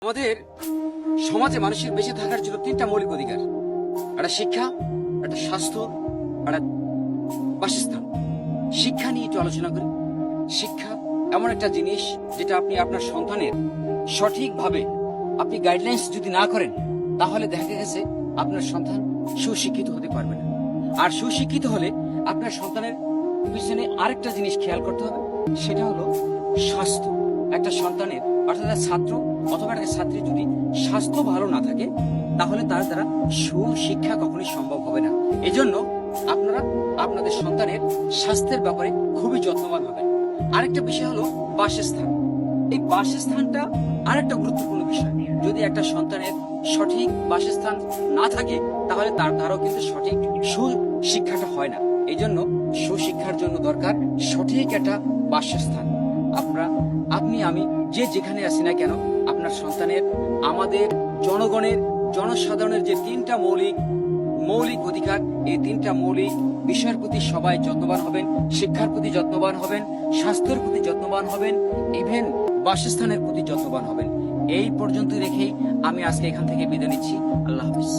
আমাদের সমাজে মানুষের বেঁচে থাকার জন্য তিনটা মৌলিক অধিকার, একটা শিক্ষা, একটা স্বাস্থ্য, একটা বাসস্থান। শিক্ষা নিয়ে একটু আলোচনা করি। শিক্ষা এমন একটা জিনিস যেটা আপনি আপনার সন্তানের সঠিকভাবে আপনি গাইডলাইন্স যদি না করেন, তাহলে দেখা গেছে আপনার সন্তান সুশিক্ষিত হতে পারবে না। আর সুশিক্ষিত হলে আপনার সন্তানের পিছনে আরেকটা জিনিস খেয়াল করতে হবে, সেটা হলো স্বাস্থ্য। একটা সন্তানের অর্থাৎ ছাত্র অথবা একটা ছাত্রী যদি স্বাস্থ্য ভালো না থাকে, তাহলে তার দ্বারা সুশিক্ষা কখনোই সম্ভব হবে না। এজন্য আপনারা আপনাদের সন্তানের স্বাস্থ্যের ব্যাপারে খুবই যত্নবান হবেন। আরেকটা বিষয় হলো বাসস্থান। এই বাসস্থানটা আরেকটা গুরুত্বপূর্ণ বিষয়। যদি একটা সন্তানের সঠিক বাসস্থান না থাকে, তাহলে তার দ্বারাও কিন্তু সঠিক সুশিক্ষাটা হয় না। এই জন্য সুশিক্ষার জন্য দরকার সঠিক একটা বাসস্থান। আপনি আমি যে যেখানে আছি না কেন, আপনার সন্তানের, আমাদের জনগণের, জনসাধারণের যে তিনটা মৌলিক অধিকার, এই তিনটা মৌলিক বিষয়ের প্রতি সবাই যত্নবান হবেন। শিক্ষার প্রতি যত্নবান হবেন, স্বাস্থ্যের প্রতি যত্নবান হবেন, ইভেন বাসস্থানের প্রতি যত্নবান হবেন। এই পর্যন্ত রেখেই আমি আজকে এখান থেকে বিদায় নিচ্ছি। আল্লাহ হাফিজ।